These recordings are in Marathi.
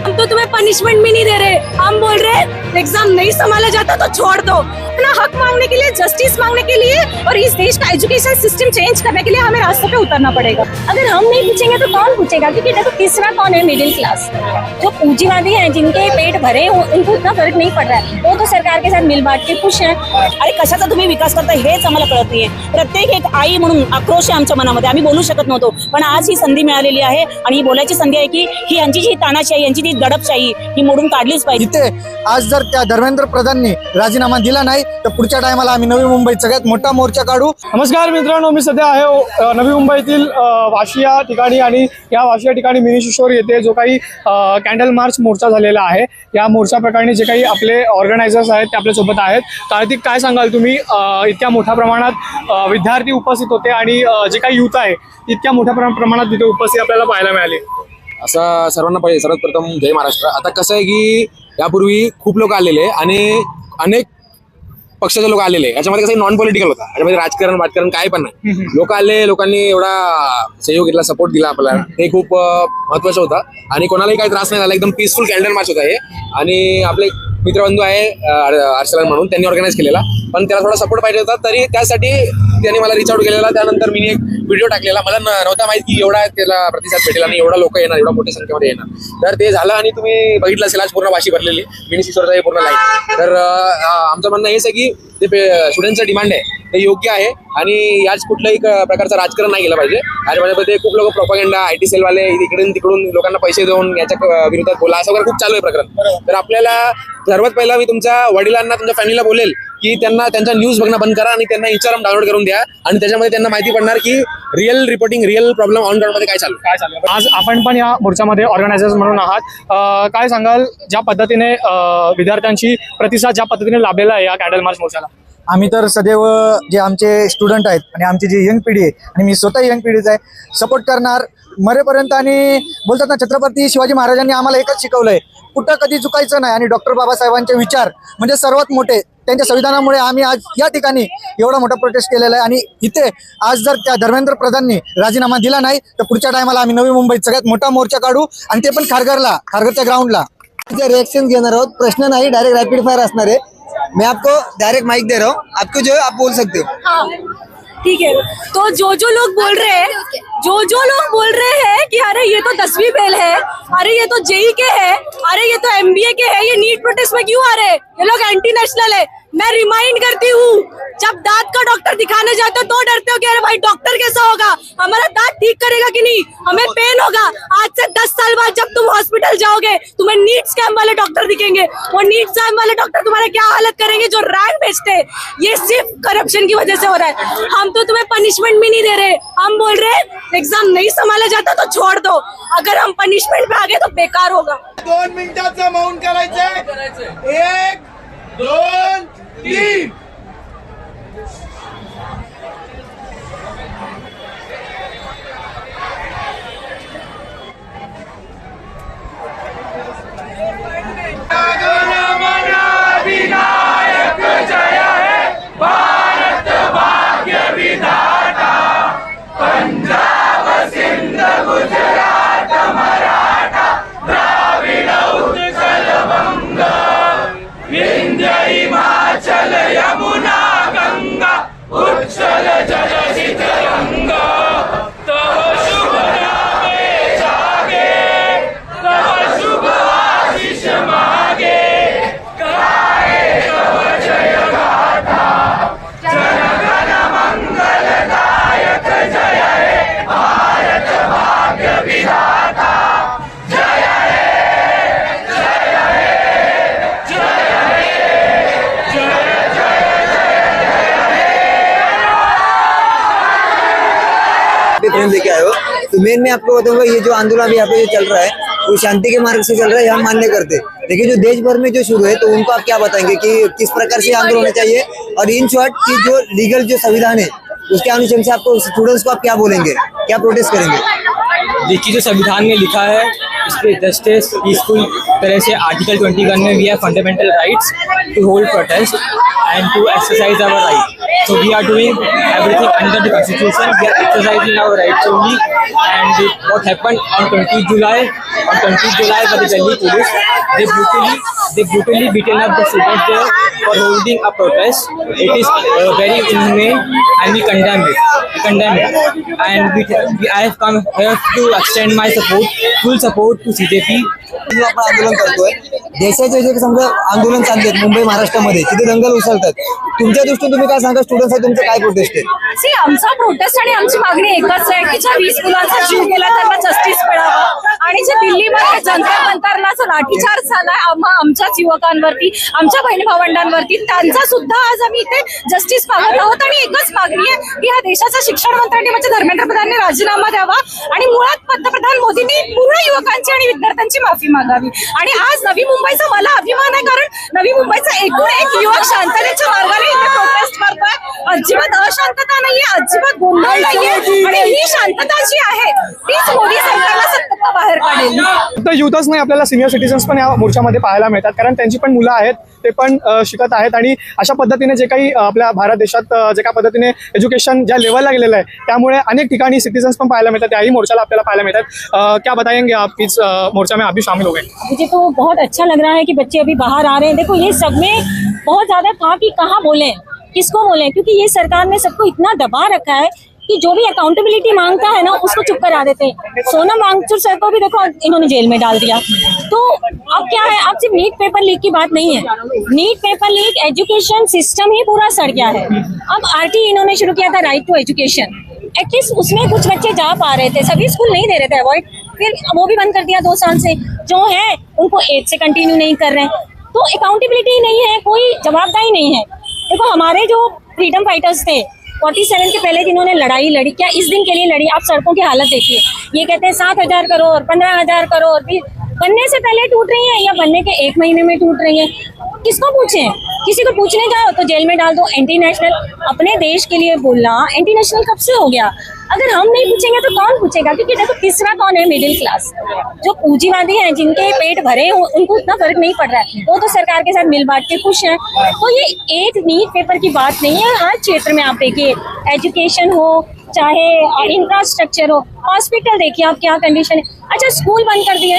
हम तो तुम्हें पनिशमेंट भी नहीं दे रहे, हम बोल रहे एग्जाम नहीं संभाला जाता तो छोड़ दो। अपना हक मांगने के लिए, जस्टिस मांगने के लिए और इस देश का एजुकेशन सिस्टम चेंज करने के लिए हमें रास्ते पे उतरना पड़ेगा। अगर हम नहीं पूछेंगे तो कौन पूछेगा? क्योंकि देखो तीसरा कौन है? मिडिल क्लास, जो पूंजीवादी हैं, जिनके पेट भरे, उनको इतना फर्क नहीं पड़ रहा है, वो तो सरकार के साथ मिल बांट के खुश हैं। अरे कशाचा तुम्ही विकास करताय हेच आम्हाला कळत नाहीये। प्रत्येक एक आई म्हणून आक्रोश आहे आमच्या मनामध्ये, आम्ही बोलू शकत नव्हतो, पण आज ही संधी मिळालेली आहे आणि ही बोलायची संधी आहे की ही यांची जी तानाशाही, यांची जी दडपशाही ही मोडून काढलीच पाहिजे। इथे आज जर त्या धर्मेंद्र प्रधाननी राजीनामा दिला नाही तर पुढच्या टायमाला आम्ही नवी मुंबईत सगळ्यात मोठा मोर्चा काढू। नमस्कार मित्रांनो, मी सध्या आहे नवी मुंबईतील वाशी या ठिकाणी आणि या वाशी या ठिकाणी मिनी शिशोर येथे जो काही कॅन्डल मार्च मोर्चा झालेला आहे, या मोर्चा प्रकरणी जे काही आपले ऑर्गनायझर्स आहेत ते आपल्यासोबत आहेत। कार्तिक, काय सांगाल तुम्ही? इतक्या मोठ्या प्रमाणात विद्यार्थी उपस्थित होते आणि जे काही युथ आहे इतक्या मोठ्या प्रमाणात तिथे उपस्थित आपल्याला पाहायला मिळाले। असं सर्वांना सर्वात प्रथम जय महाराष्ट्र। आता कसं आहे की यापूर्वी खूप लोक आलेले आणि अनेक पक्षाचे लोक आलेले, याच्यामध्ये कसं नॉन पॉलिटिकल होता, याच्यामध्ये राजकारण काय पण नाही। लोक आले, लोकांनी एवढा सहयोग दिला, सपोर्ट दिला आपल्याला, हे खूप महत्वाचं होतं आणि कोणालाही काही त्रास नाही झाला। एकदम पीसफुल कॅन्डल मार्च होता हे आणि आपले मित्रबंधू आहे अर्शलन म्हणून, त्यांनी ऑर्गनाईज केलेला, पण त्याला थोडा सपोर्ट पाहिजे होता, तरी त्यासाठी त्यांनी मला रिच आउट केलेला। त्यानंतर मी एक व्हिडिओ टाकलेला, मला नव्हता माहिती की एवढा त्याला प्रतिसाद भेटेल आणि एवढा लोक येणार, एवढा मोठ्या संख्येमध्ये येणार, तर ते झालं आणि तुम्ही बघितलं असेल आज पूर्ण वाशी भरलेली मिनी शिशोरचा हे पूर्ण लाईन। तर आमचं म्हणणं हेच आहे की ते स्टुडंटचं डिमांड आहे ते योग्य आहे आणि याच कुठल्याही प्रकारचं राजकारण नाही केलं पाहिजे। आणि माझ्यामध्ये खूप लोक प्रोपागेंडा, IT सेलवाले इकडून तिकडून लोकांना पैसे देऊन याच्या विरोधात बोला, असं वगैरे खूप चालू आहे प्रकरण। तर आपल्याला सर्वात पहिला मी तुमच्या वडिलांना, तुमच्या फॅमिलीला बोलेल की त्यांना त्यांचा न्यूज बघणं बंद करा आणि त्यांना इंस्टाग्राम डाउनलोड करून द्या आणि त्याच्यामध्ये त्यांना माहिती पडणार की real reporting, real problem on ground मध्ये काय चालू। आज आपण पण या मोर्चामध्ये ऑर्गनायझर्स म्हणून आहात, काय सांगाल ज्या पद्धतीने विद्यार्थ्यांची प्रतिसाद ज्या पद्धतीने लाभलेला आहे या कॅन्डल मार्च मोर्चाला? आम्ही तर सदैव जे आमचे स्टुडंट आहेत आणि आमची जी यंग पिढी आहे आणि मी स्वतः यंग पिढीच आहे, सपोर्ट करणार मरेपर्यंत। आणि बोलतात ना, छत्रपती शिवाजी महाराजांनी आम्हाला एकच शिकवलंय, कुठं कधी चुकायचं नाही। आणि डॉक्टर बाबासाहेबांचे विचार म्हणजे सर्वात मोठे, त्यांच्या संविधानामुळे आम्ही आज या ठिकाणी एवढा मोठा प्रोटेस्ट केलेला आहे। आणि इथे आज जर त्या धर्मेंद्र प्रधाननी राजीनामा दिला नाही तर पुढच्या टायमाला आम्ही नवी मुंबईत सगळ्यात मोठा मोर्चा काढू आणि ते पण खारघरच्या ग्राउंडला। रिएक्शन घेणार आहोत, प्रश्न नाही, डायरेक्ट रैपिड फायर असणार आहे। मैं आपको डायरेक्ट माइक दे रहा हूँ, आपको जो है आप बोल सकते हो। हाँ ठीक है, तो जो लोग बोल रहे हैं, जो लोग बोल रहे हैं कि अरे ये तो 10वीं फेल है, अरे ये तो JEE के है, अरे ये तो MBA के है, ये नीट प्रोटेस्ट में क्यों आ रहे हैं? ये लोग एंटी नेशनल है। मैं रिमाइंड करती हूँ, जब दांत का डॉक्टर दिखाने जाते हो तो डरते हो कि अरे भाई डॉक्टर कैसा होगा, हमारा दांत ठीक करेगा कि नहीं, हमें पेन होगा। आज से 10 साल बाद जब तुम हॉस्पिटल जाओगे तुम्हें नीट स्कैम वाले डॉक्टर दिखेंगे। वो नीट स्कैम वाले डॉक्टर तुम्हारे क्या हालत करेंगे, जो रैंक बेचते हैं। ये सिर्फ करप्शन की वजह से हो रहा है। हम तो तुम्हें पनिशमेंट भी नहीं दे रहे, हम बोल रहे एग्जाम नहीं संभाला जाता तो छोड़ दो। अगर हम पनिशमेंट पे आ गए तो बेकार होगा। 2 मिनिटाचं मौन करायचंय। 1 2 3 लेके आए हो, तो मेन मैं आपको बताऊंगा, ये जो आंदोलन अभी यहाँ पे जो चल रहा है वो शांति के मार्ग से चल रहा है, हम मान्य करते। लेकिन जो देश भर में जो शुरू है तो उनको आप क्या बताएंगे कि किस प्रकार से आंदोलन होना चाहिए, और इन शॉर्ट की जो लीगल जो संविधान है उसके अनुसार से आपको स्टूडेंट्स को आप क्या बोलेंगे, क्या प्रोटेस्ट करेंगे? देखिए, जो संविधान में लिखा है इस पे जस्टिस पीसफुल तरह से आर्टिकल 21 में we have fundamental rights to hold protest and to exercise our right. So we are doing everything under the constitution. We are exercising our rights only. And what happened on 20th July? On 20th July, by the Delhi police, they brutally beaten up the students there for holding a protest. It is very inhumane, and we condemn it. And I have come here to extend my support, full support to CJP. आपण आंदोलन करतोय. देशाचे जे समजा आंदोलन चाललेत मुंबई महाराष्ट्रामध्ये तिथे दंगल उसळतात. तुमच्या दृष्टीने तुम्ही काय सांगा, स्टुडंट्स आहे तुमचं काय प्रोटेस्ट आहे? सी आमचा प्रोटेस्ट आणि आमची मागणी एकच आहे की ज्या 20 मुलांचा जीव गेला त्यांना जस्टिस मिळावं, आणि जे दिल्लीमध्ये जंतर मंतरला जो लाठीचार्ज झालाय आमच्याच युवकांवरती, आमच्या बहिणी भावंडांवरती, त्यांचा सुद्धा आज आम्ही इथे जस्टिस मागत आहोत. आणि एकच मागणी आहे की ह्या देशाच्या शिक्षण मंत्र्यांनी म्हणजे धर्मेंद्र प्रधानने राजीनामा द्यावा आणि मुळात पंतप्रधान मोदींनी पूर्ण युवकांची आणि विद्यार्थ्यांची माफी मागावी. आणि आज नवी मुंबईचा मला अभिमान आहे, कारण नवी मुंबईचा एकूण एक युवक शांततेच्या मार्गाने इथे प्रोटेस्ट करतोय. अजिबात अशांतता नाहीये, अजिबात गोंधळ नाहीये, आणि ही शांतता जी आहे तीच मोदी सरकारला सत्ता बाहेर काढेल. फक्त युथच नाही, आपल्याला सिनियर सिटीजन्स पण या मोर्चामध्ये पाहायला मिळतात, कारण त्यांची पण मुलं आहेत, ते पण शिकत आहेत. आणि अशा पद्धतीने जे काही आपल्या भारत देशात जे काही पद्धतीने एज्युकेशन ज्या लेवलला गेलेलं आहे, त्यामुळे अनेक ठिकाणी सिटीजन्स पण पाहायला मिळतात, त्याही मोर्चाला आपल्याला पाहायला मिळतात. क्या बताएंगे आप इस मोर्चा में आप भी शामिल हो गए? मुझे तो बहुत अच्छा लग रहा है कि बच्चे अभी बाहर आ रहे हैं. देखो ये सब में बहुत ज्यादा था कि कहाँ बोले, किसको बोले, क्योंकि ये सरकार ने सबको इतना दबा रखा है कि जो भी अकाउंटेबिलिटी मांगता है ना उसको चुप करा देते हैं. सोनम वांगचुक सर को भी देखो इन्होंने जेल में डाल दिया. तो अब क्या है, अब सिर्फ नीट पेपर लीक की बात नहीं है. नीट पेपर लीक, एजुकेशन सिस्टम ही पूरा सड़ गया है. अब RT इन्होंने शुरू किया था, राइट टू एजुकेशन. एटलीस्ट उसमें कुछ बच्चे जा पा रहे थे, सभी स्कूल नहीं दे रहे थे अवॉइड, फिर वो भी बंद कर दिया 2 साल से. जो है उनको 8 से कंटिन्यू नहीं कर रहे हैं. तो अकाउंटेबिलिटी नहीं है, कोई जवाबदारी नहीं है. देखो हमारे जो फ्रीडम फाइटर्स थे 47 के पहले जिन्होंने लड़ाई लड़ी, क्या इस दिन के लिए लड़ी? आप सड़कों की हालत देखिए. ये कहते हैं 7,000 करोड़, 15,000 करोड़ बनने से पहले टूट रही है या बनने के 1 महीने में टूट रही है. किसको पूछें? किसी को पूछने जाओ तो जेल में डाल दो. एंटी नेशनल, अपने देश के लिए बोलना एंटी नेशनल कब से हो गया? अगर हम नहीं पूछेंगे तो कौन पूछेगा? क्योंकि देखो तीसरा कौन है? मिडिल क्लास, जो पूंजीवादी हैं, जिनके पेट भरे उनको उतना फर्क नहीं पड़ रहा है, वो तो सरकार के साथ मिल बांट के खुश हैं. तो ये एक नीट पेपर की बात नहीं है. हर क्षेत्र में आप देखिए, एजुकेशन हो चाहे इंफ्रास्ट्रक्चर हो, हॉस्पिटल देखिए आप क्या कंडीशन है. अच्छा स्कूल बंद कर दिए,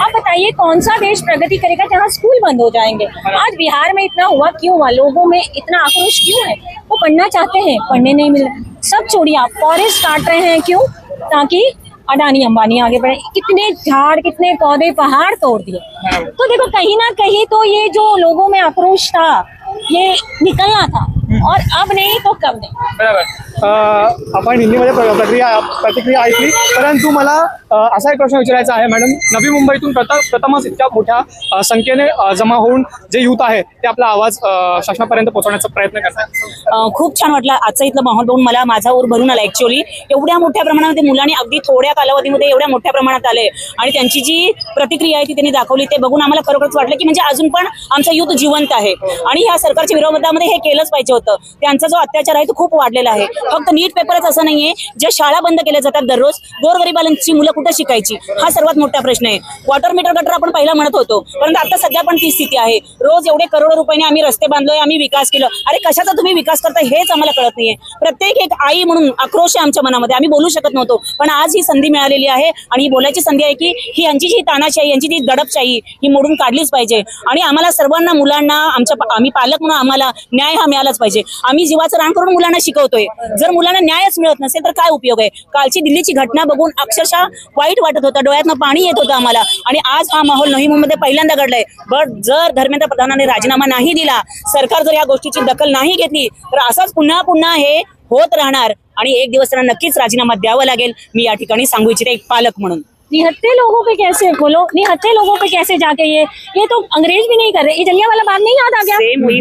आप बताइए कौन सा देश प्रगति करेगा जहाँ स्कूल बंद हो जाएंगे? आज बिहार में इतना हुआ क्यों हुआ? लोगों में इतना आक्रोश क्यों है? वो पढ़ना चाहते हैं, पढ़ने नहीं मिल रहा. सब छोड़िए, आप फॉरेस्ट काट रहे हैं क्यों? ताकि अडानी अंबानी आगे बढ़े. कितने झाड़, कितने पौधे, पहाड़ तोड़ दिए. तो देखो कहीं ना कहीं तो ये जो लोगों में आक्रोश था ये निकलना था, और अब नहीं तो कब नहीं. बरोबर. आपण हिंदीमध्ये प्रतिक्रिया ऐकली, परंतु मला असा एक प्रश्न विचारायचा आहे मॅडम. नवी मुंबईतून प्रथमच इतक्या मोठ्या संख्येने जमा होऊन जे युथ आहे ते आपला आवाज शासनापर्यंत पोहोचवण्याचा प्रयत्न करतात. खूप छान वाटलं आजचा इथलं माहोल बघून. माझा ऊर भरून आला. ऍक्च्युअली एवढ्या मोठ्या प्रमाणामध्ये मुलांनी अगदी थोड्या कालावधीमध्ये एवढ्या मोठ्या प्रमाणात आले, आणि त्यांची जी प्रतिक्रिया आहे ती त्यांनी दाखवली, ते बघून आम्हाला खरोखरच वाटलं की म्हणजे अजून पण आमचा युथ जिवंत आहे. आणि ह्या सरकारच्या विरोधामध्ये हे केलंच पाहिजे होतं. त्यांचा जो अत्याचार आहे तो खूप वाढलेला आहे. फक्त नीट पेपरच असं नाहीये, ज्या शाळा बंद केल्या जातात दररोज, गोरगरिबांची मुलं कुठं शिकायची, हा सर्वात मोठा प्रश्न आहे. वॉटर मीटर गटर आपण पहिला म्हणत होतो, परंतु आता सध्या पण ती स्थिती आहे. रोज एवढे करोडो रुपयाने आम्ही रस्ते बांधलोय, आम्ही विकास केलं. अरे कशाचा तुम्ही विकास करता हेच आम्हाला कळत नाहीये. प्रत्येक एक आई म्हणून आक्रोश आहे आमच्या मनामध्ये. आम्ही बोलू शकत नव्हतो, पण आज ही संधी मिळालेली आहे, आणि ही बोलायची संधी आहे की ही यांची जी तानाशाही, यांची जी दडपशाही ही मोडून काढलीच पाहिजे. आणि आम्हाला सर्वांना, मुलांना, आम्ही पालक म्हणून आम्हाला न्याय हा मिळालाच पाहिजे. आम्ही जीवाचं रान करून मुलांना शिकवतोय. जर मुलांना न्यायच मिळत नसेल तर काय उपयोग आहे? कालची दिल्लीची घटना बघून अक्षरशः वाईट वाटत होतं, डोळ्यातनं पाणी येत होतं आम्हाला. आणि आज हा माहोल नवी मुंबईमध्ये पहिल्यांदा घडलाय. बट जर धर्मेंद्र प्रधानांनी राजीनामा नाही दिला, सरकार जर या गोष्टीची दखल नाही घेतली, तर असंच पुन्हा पुन्हा हे होत राहणार, आणि एक दिवस त्यांना नक्कीच राजीनामा द्यावा लागेल. मी या ठिकाणी सांगू इच्छिते एक पालक म्हणून. निहत्थे लोगों पे कैसे बोलो, निहत्थे लोगों पे कैसे जाके ये तो अंग्रेज भी नहीं कर रहे. ये जलियांवाला बाग नहीं याद आ गया?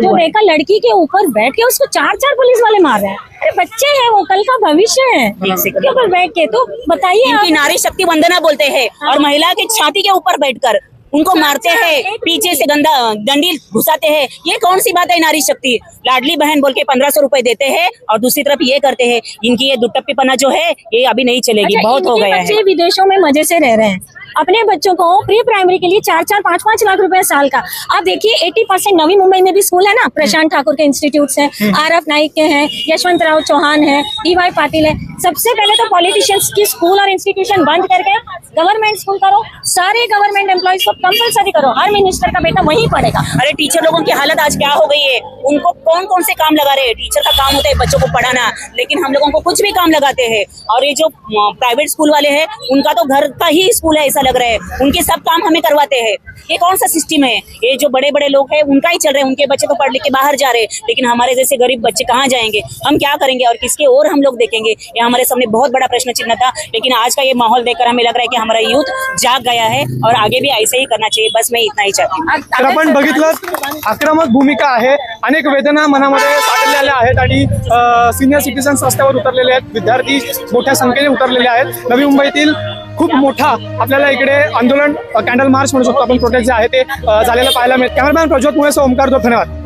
जो देखा लड़की के ऊपर बैठ के उसको 4 पुलिस वाले मार रहे हैं. अरे बच्चे हैं, वो कल का भविष्य है. के ऊपर बैठ के तो बताइए, इनकी नारी शक्ति वंदना बोलते हैं, और महिला की छाती के ऊपर बैठकर उनको मारते हैं, पीछे से डंडी घुसाते हैं. ये कौन सी बात है नारी शक्ति? लाडली बहन बोल के 1500 रुपए देते हैं, और दूसरी तरफ ये करते हैं. इनकी ये दुटप्पीपना जो है ये अभी नहीं चलेगी. बहुत हो गया है. विदेशों में मजे से रह रहे हैं, अपने बच्चों को प्री प्राइमरी के लिए 4-4, 5-5 लाख रुपए साल का। आप देखिए 80% नवी मुंबई में भी स्कूल है ना, प्रशांत ठाकुर के इंस्टीट्यूट्स हैं, आरएफ नाइक के हैं, यशवंत राव चौहान है, डीवाई पाटिल है। सबसे पहले तो पॉलिटिशियंस की स्कूल और इंस्टीट्यूशन बंद करके गवर्नमेंट स्कूल करो, सारे गवर्नमेंट एम्प्लॉइज को कंपलसरी करो, हर मिनिस्टर का बेटा वहीं पढ़ेगा। अरे टीचर लोगों की हालत आज क्या हो गई है, उनको कौन कौन से काम लगा रहे हैं। टीचर का काम होता है बच्चों को पढ़ाना, लेकिन हम लोगों को कुछ भी काम लगाते हैं। और ये जो प्राइवेट स्कूल वाले हैं उनका तो घर का ही स्कूल है ऐसा लग रहा है, उनके सब काम हमें करवाते हैं। ये कौन सा सिस्टम है? ये जो बड़े बड़े लोग हैं उनका ही चल रहे हैं, उनके बच्चे तो पढ़ लिख के बाहर जा रहे हैं, लेकिन हमारे जैसे गरीब बच्चे कहाँ जाएंगे? हम क्या करेंगे और किसके और हम लोग देखेंगे? ये हमारे सामने बहुत बड़ा प्रश्न चिन्ह था। लेकिन आज का ये माहौल देखकर हमें लग रहा है की हमारा यूथ जाग गया है और आगे भी ऐसे ही करना चाहिए। बस मैं इतना ही चाहती हूँ। तर आपण बघितलं आक्रमक भूमिका आहे, अनेक वेदना मनामध्ये साठलेल्या आहेत आणि सिनियर सिटीजन्स रस्त्यावर उतरलेले आहेत, विद्यार्थी मोठ्या संख्येने उतरलेले आहेत। नवी मुंबईतील खूप मोठा आपल्याला इकडे आंदोलन कॅन्डल मार्च म्हणू शकतो आपण, प्रोटेस्ट जे आहे ते झालेलं पाहायला मिळेल। कॅमेरामॅन प्रज्वत मुळे ओमकार धन्यवाद।